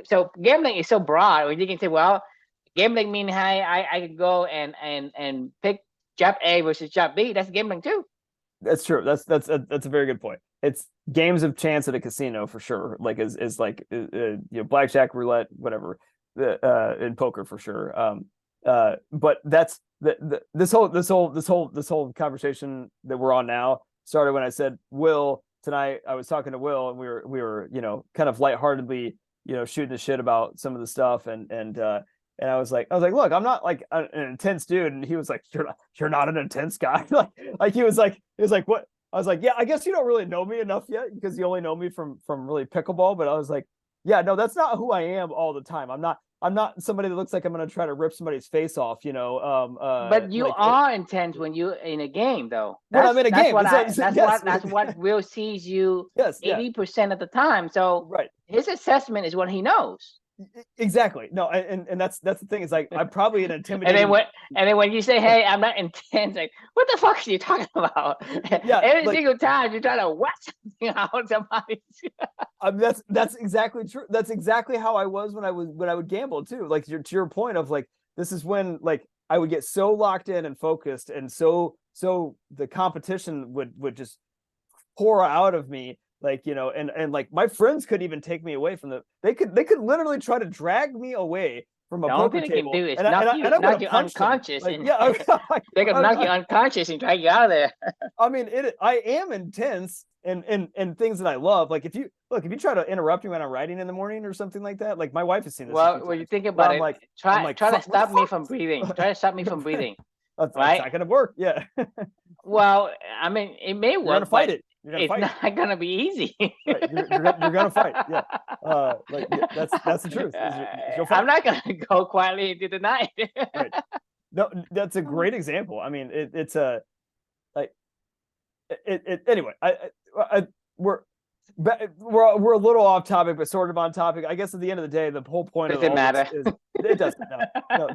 so gambling is so broad. When you can say, well, gambling mean hey, I can go and pick job A versus job B. That's gambling too. that's true. That's a very good point. It's games of chance at a casino for sure. Like is like blackjack, roulette, whatever, in poker for sure. But that's this whole conversation that we're on now started when I said Will tonight. I was talking to Will and we were kind of lightheartedly shooting the shit about some of the stuff and I was like, look, I'm not like an intense dude. And he was like, you're not an intense guy. like he was like, what? I was like, yeah, I guess you don't really know me enough yet because you only know me from really pickleball. But I was like, yeah, no, that's not who I am all the time. I'm not somebody that looks like I'm gonna try to rip somebody's face off. But you Like are intense when you're in a game, though. when I'm in a game. Yes, That's what Will sees you yes, yeah, 80% of the time. So right. his assessment is what he knows. Exactly. No, and that's the thing. Is like I'm probably an And then intimidating. when you say, "Hey, I'm not intense," like, what the fuck are you talking about? Yeah, Every like single time you try to whack something out somebody. that's exactly true. That's exactly how I was when I would gamble too. Like to your point of like this is when like I would get so locked in and focused, and so the competition would just pour out of me, like and like my friends could even take me away from they could literally try to drag me away from a The only poker thing they can table, do is and I'm knock gonna you punch them. unconscious, Like, and yeah, they can knock you unconscious and drag you out of there. I mean, I am intense and things that I love. Like if you try to interrupt me when I'm writing in the morning or something like that, like my wife has seen this a Well, few when you times, think where about I'm it, like, try to "Fuck, what the stop me fuck?" from breathing. Try to stop me from breathing. That's Right? not gonna work. Yeah, Well, I mean, it may you're gonna work, fight but it. You're gonna it's fight it. not gonna be easy. Right. You're gonna fight. Yeah. Like yeah, that's the truth. You'll fight. I'm not gonna go quietly into the night. Right. No, that's a great example. I mean, it's a like anyway. I we're we're a little off topic, but sort of on topic. I guess at the end of the day, the whole point Does of it all matter? this is it doesn't. No,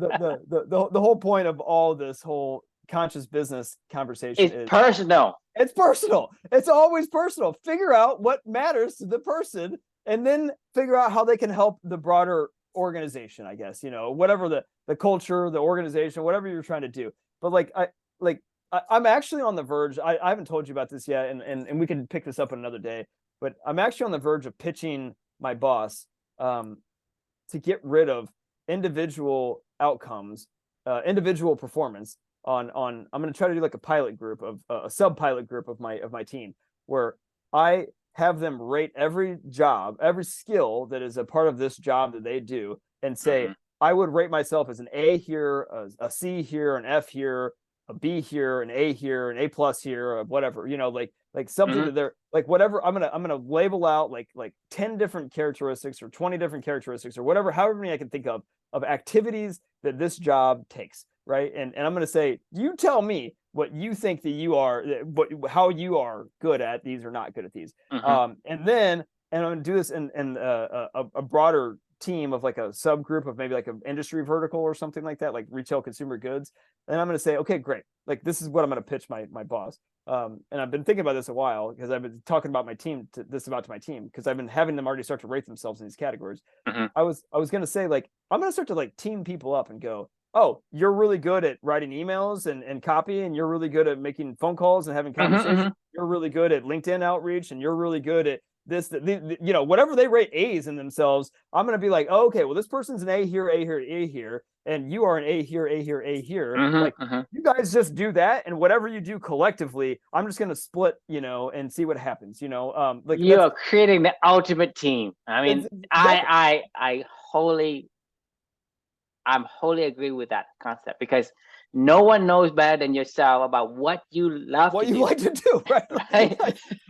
the whole point of all this whole conscious business conversation It's is personal. it's personal. It's always personal. Figure out what matters to the person, and then figure out how they can help the broader organization. I guess whatever the culture, the organization, whatever you're trying to do. But I'm actually on the verge. I haven't told you about this yet, and we can pick this up another day. But I'm actually on the verge of pitching my boss to get rid of individual outcomes, individual performance on. I'm going to try to do like a pilot group of a sub pilot group of my team where I have them rate every job, every skill that is a part of this job that they do, and say I would rate myself as an A here, a C here, an F here, a B here, an A here, an A plus here, or whatever, like something that they're like, whatever. I'm gonna label out like 10 different characteristics or 20 different characteristics or whatever, however many I can think of activities that this job takes, right? And I'm gonna say, you tell me what you think that you are, how you are good at these or not good at these. And then I'm gonna do this in a broader team of like a subgroup of maybe like an industry vertical or something like that, like retail consumer goods. And I'm going to say, okay, great. Like this is what I'm going to pitch my boss. And I've been thinking about this a while because I've been talking about my team to my team because I've been having them already start to rate themselves in these categories. I was going to say like, I'm going to start to like team people up and go, oh, you're really good at writing emails and copy, and you're really good at making phone calls and having conversations. You're really good at LinkedIn outreach, and you're really good at this, whatever they rate A's in themselves. I'm going to be like, oh, okay, well, this person's an A here, A here, A here, and you are an A here, A here, A here. You guys just do that, and whatever you do collectively, I'm just going to split, and see what happens. You are creating the ultimate team. I mean, exactly. I'm wholly agree with that concept because no one knows better than yourself about what you love what you like to do, right?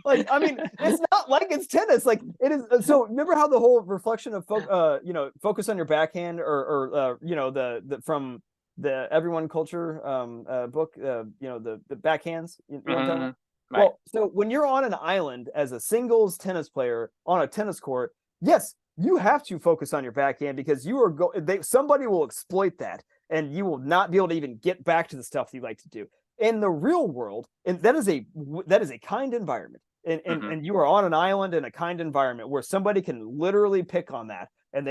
Like I mean, it's not like it's tennis. Like it is. So remember how the whole reflection of focus on your backhand or the from the Everyone Culture book, the backhands. You know what I'm talking about? Right. Well, so when you're on an island as a singles tennis player on a tennis court, yes, you have to focus on your backhand because you are somebody will exploit that, and you will not be able to even get back to the stuff you like to do in the real world. And that is a kind environment, and you are on an island in a kind environment where somebody can literally pick on that, and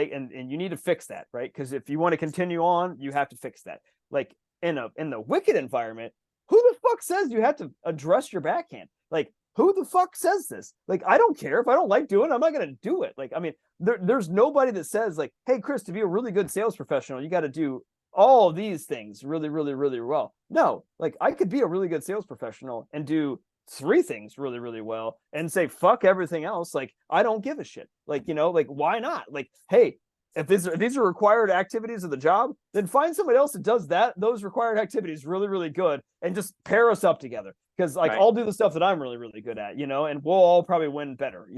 you need to fix that, right? Because if you want to continue on, you have to fix that. Like in the wicked environment, who the fuck says you have to address your backhand? Like, who the fuck says this? Like, I don't care. If I don't like doing it, I'm not going to do it. Like, I mean, there's nobody that says like, hey, Chris, to be a really good sales professional, you got to do all of these things really, really, really well. No, like I could be a really good sales professional and do 3 things really, really well and say, fuck everything else. Like, I don't give a shit. Like, like, why not? Like, hey, if these are required activities of the job, then find somebody else that does those required activities really, really good and just pair us up together. Because like, right, I'll do the stuff that I'm really, really good at, and we'll all probably win better,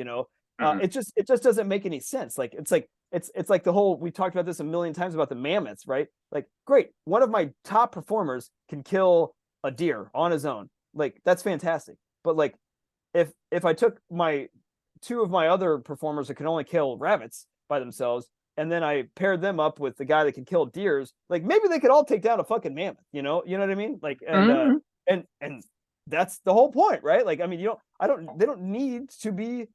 It just doesn't make any sense. Like, it's like the whole, we talked about this a million times about the mammoths, right? Like, great. One of my top performers can kill a deer on his own. Like, that's fantastic. But like, if I took 2 of my other performers that can only kill rabbits by themselves, and then I paired them up with the guy that can kill deers, like maybe they could all take down a fucking mammoth, you know what I mean? Like, and that's the whole point, right? Like, I mean, they don't need to be,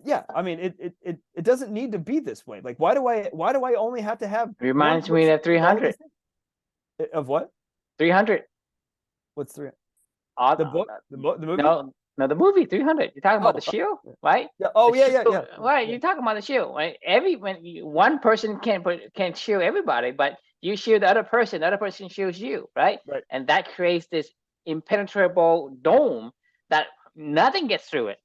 yeah. I mean, it doesn't need to be this way. Like, why do I only have to have? Reminds me of 300. Of what? 300. What's 300? The book, the movie? No, No, the movie 300. You're talking about Oh, the shield, right? Yeah. Oh, The yeah, yeah, shield, yeah. Right, Yeah. you're talking about the shield, right? One person can't shield everybody, but you shield the other person shields you, right? Right. And that creates this impenetrable dome that nothing gets through it.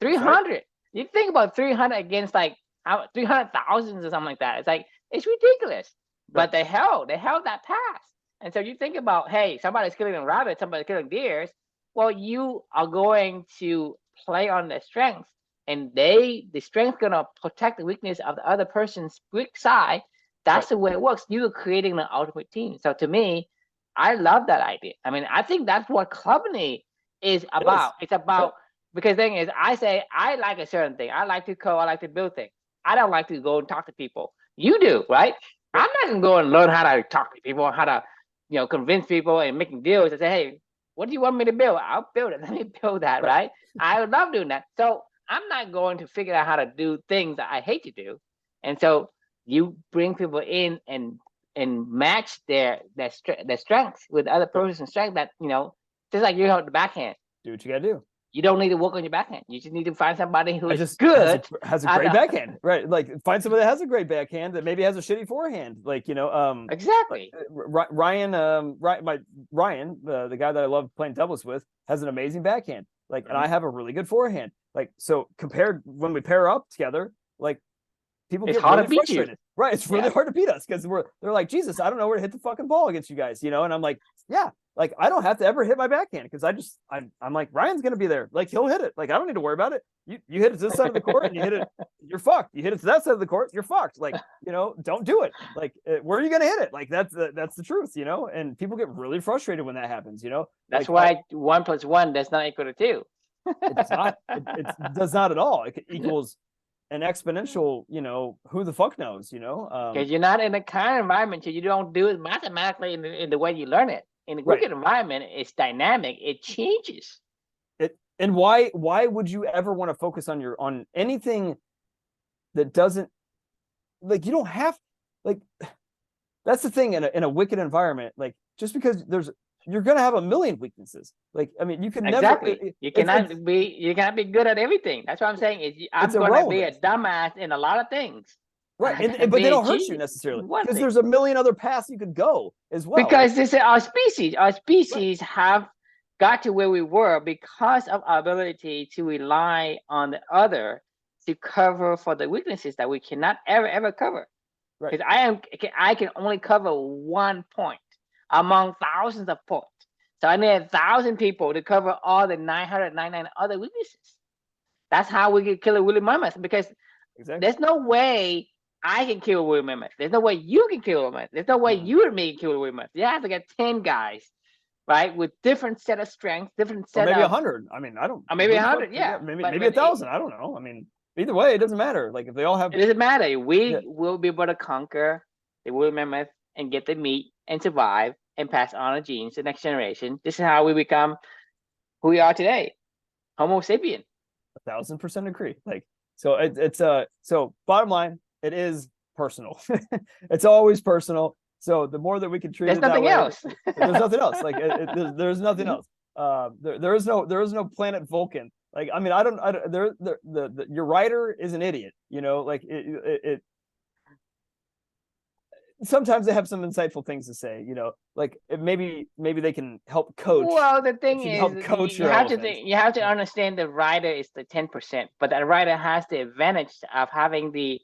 That's right. 300. You think about 300 against like how 300,000 or something like that. It's like it's ridiculous. But Right. they held that pass. And so you think about, hey, somebody's killing a rabbit, somebody's killing deers. Well, you are going to play on their strengths, and the strength gonna protect the weakness of the other person's weak side. That's Right. the way it works. You're creating the ultimate team. So to me, I love that idea. I mean, I think that's what company is about. It's about because the thing is, I say I like a certain thing. I like to code. I like to build things. I don't like to go and talk to people. You do, right? I'm not gonna go and learn how to talk to people, how to, convince people and making deals. I say, hey, what do you want me to build? I'll build it. Let me build that, right? I would love doing that. So I'm not going to figure out how to do things that I hate to do. And so you bring people in and match their strengths with the other person's strength. That just like you have the backhand. Do what you gotta do. You don't need to work on your backhand. You just need to find somebody who is just good. has a great backhand, right? Like find somebody that has a great backhand that maybe has a shitty forehand. Like exactly. Ryan, the guy that I love playing doubles with, has an amazing backhand. Like, and I have a really good forehand. Like, so compared when we pair up together, like people It's get hard really to beat you. frustrated. Right? It's really hard to beat us because they're like, Jesus, I don't know where to hit the fucking ball against you guys, And I'm like, yeah. Like I don't have to ever hit my backhand because I'm like Ryan's gonna be there. Like he'll hit it. Like I don't need to worry about it. You hit it to this side of the court and you hit it, you're fucked. You hit it to that side of the court, you're fucked. Like don't do it. Like where are you gonna hit it? Like that's the truth, And people get really frustrated when that happens. That's like, why 1 + 1 does not equal to 2. It does not. It does not at all. It equals an exponential. Who the fuck knows? Because you're not in the kind of environment, so you don't do it mathematically in the way you learn it. In a wicked environment, it's dynamic. It changes. And why would you ever want to focus on anything that doesn't, like, you don't have, like, that's the thing in a wicked environment. Like, just because you're gonna have a million weaknesses. Like, I mean, you can exactly. never. You cannot be good at everything. That's what I'm saying. I'm gonna be a dumbass in a lot of things. Right, but they don't hurt you necessarily because there's a million other paths you could go as well. Because this is our species. Our species have got to where we were because of our ability to rely on the other to cover for the weaknesses that we cannot ever cover. Because I can only cover 1 point among thousands of points. So I need 1,000 people to cover all the 999 other weaknesses. That's how we can kill a woolly mammoth. Because there's no way I can kill a woolly mammoth. There's no way you can kill a mammoth. There's no way you and me can kill a woolly mammoth. You have to get 10 guys, right, with different set of strengths, different set maybe of 100. I mean, I don't. Or maybe 100. Yeah, maybe 1,000. I don't know. I mean, either way, it doesn't matter. Like if they all have. It doesn't matter. We will be able to conquer the woolly mammoth and get the meat and survive and pass on our genes to the next generation. This is how we become who we are today, Homo sapien. 1,000% agree. Like so, it's so bottom line. It is personal. It's always personal. So the more that we can treat it that way, there's nothing else. Like there's nothing else. There is no planet Vulcan. Like I mean, I don't your writer is an idiot. Like it sometimes they have some insightful things to say. Like maybe they can help coach. Well, the thing is, help coach you have to understand the writer is the 10%, but that writer has the advantage of having the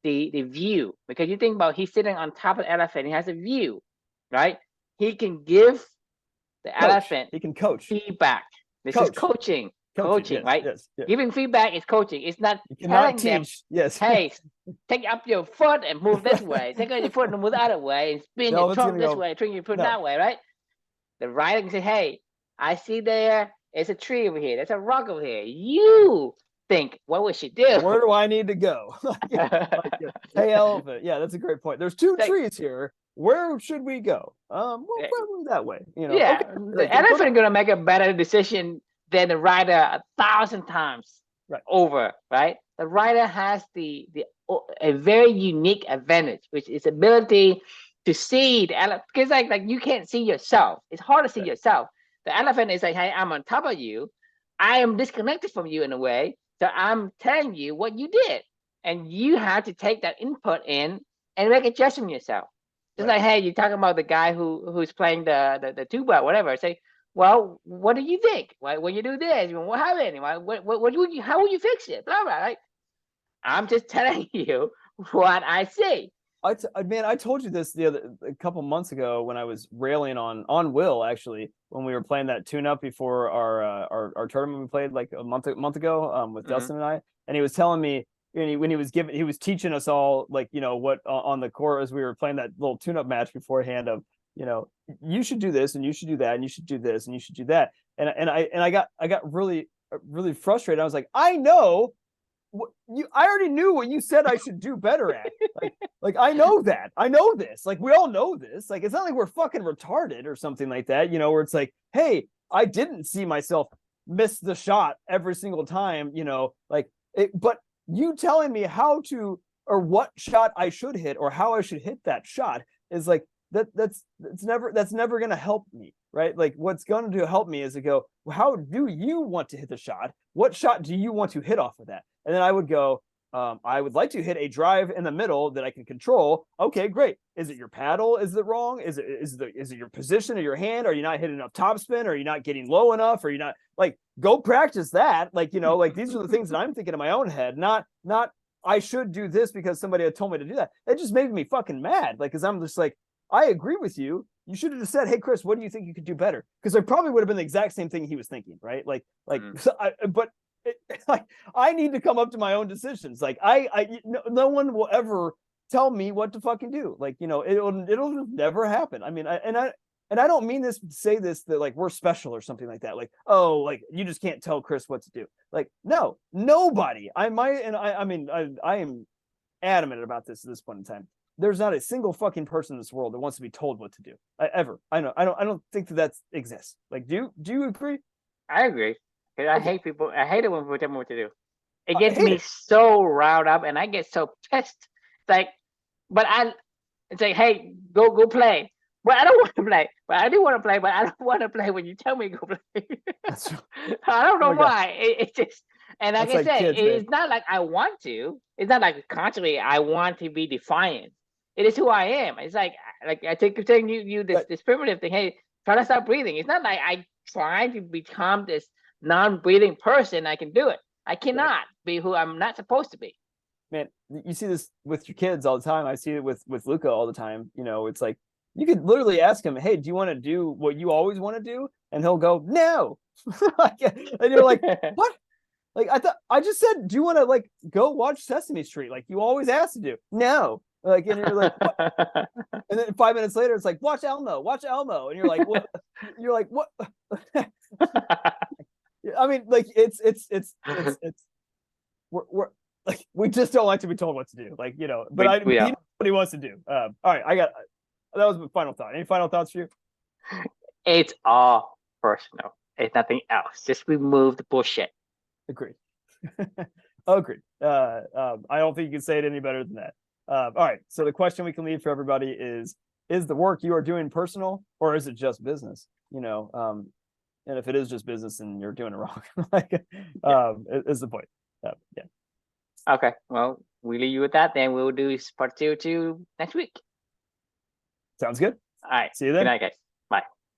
view, because you think about he's sitting on top of the elephant, he has a view, right? He can give the elephant, he can coach feedback. This is coaching, yes, right? Yes. Giving feedback is coaching. It's not telling them, yes, hey, take up your foot and move this way, take up your foot and move the other way, and spin your trunk this way, turn your foot that way, right? The writer can say, hey, I see there's a tree over here, there's a rock over here, you think, what we should do? Where do I need to go? Hey, elephant. Yeah, that's a great point. There's two trees here. Where should we go? Well, probably that way. Yeah, the elephant gonna make a better decision than the rider 1,000 times over, right? The rider has a very unique advantage, which is ability to see the elephant. Because like you can't see yourself. It's hard to see yourself. The elephant is like, hey, I'm on top of you. I am disconnected from you in a way. So I'm telling you what you did, and you have to take that input in and make a judgment yourself. Just Right. like, hey, you're talking about the guy who's playing the tuba, whatever. Say, well, what do you think? Why when you do this? What happened? What would you? How would you fix it? Blah blah. Right? I'm just telling you what I see. Man, I told you this a couple months ago when I was railing on Will, actually, when we were playing that tune up before our tournament we played like a month ago with Dustin and I, and he was telling me when he was teaching us all, like, you know, what on the court as we were playing that little tune up match beforehand of, you know, you should do this and you should do that and you should do this and you should do that, and I got really frustrated. I was like, I know I already knew what you said I should do better at. Like I know that. I know this. Like we all know this. Like it's not like we're fucking retarded or something like that, you know, where it's like, hey, I didn't see myself miss the shot every single time, you know, like but you telling me how to or what shot I should hit or how I should hit that shot is like that's never going to help me, right? Like what's going to help me is to go, well, how do you want to hit the shot? What shot do you want to hit off of that? And then I would go, I would like to hit a drive in the middle that I can control. Okay, great. Is it your paddle? Is it wrong? Is it your position of your hand? Are you not hitting enough topspin? Are you not getting low enough? Are you not, like, go practice that? Like, you know, like these are the things that I'm thinking in my own head, not I should do this because somebody had told me to do that. It just made me fucking mad. Like, cause I'm just like, I agree with you. You should have just said, hey, Chris, what do you think you could do better? Because I probably would have been the exact same thing he was thinking, right? But like I need to come up to my own decisions. Like no one will ever tell me what to fucking do. Like, you know, it'll never happen. I mean, I don't mean this to say this that like we're special or something like that. Like, oh, like you just can't tell Chris what to do. Like, no, nobody. I mean, I am adamant about this at this point in time. There's not a single fucking person in this world that wants to be told what to do ever. I don't think that exists. Like, do you agree? I agree. Cause I Okay. hate people. I hate it when people tell me what to do. It I gets hate me it. so riled up, and I get so pissed. It's like, it's like, hey, go play. But I don't want to play. But I do want to play. But I don't want to play when you tell me to go play. That's I don't know oh my God. why. It's just, and like That's I like said, kids, man. it's not like I want to. It's not like consciously I want to be defiant. It is who I am. It's like I take telling you this primitive thing. Hey, try to stop breathing. It's not like I try to become this non-breathing person. I can do it. I cannot be who I'm not supposed to be. Man, you see this with your kids all the time. I see it with Luca all the time. You know, it's like you could literally ask him, hey, do you want to do what you always want to do? And he'll go, no. And you're like, what? Like I just said, do you want to like go watch Sesame Street? Like you always ask to do. No. Like, and you're like, what? And then 5 minutes later, it's like, watch Elmo. And you're like, what? You're like, what? I mean, like it's we're like we just don't like to be told what to do. Like, you know, but he knows what he wants to do. All right, that was my final thought. Any final thoughts for you? It's all personal. It's nothing else. Just remove the bullshit. Agreed. Agreed. I don't think you can say it any better than that. All right. So the question we can leave for everybody is the work you are doing personal or is it just business? You know, and if it is just business, then you're doing it wrong. Like, is the point. Yeah. Okay. Well, we leave you with that. Then we'll do part two next week. Sounds good. All right. See you then. Good night, guys.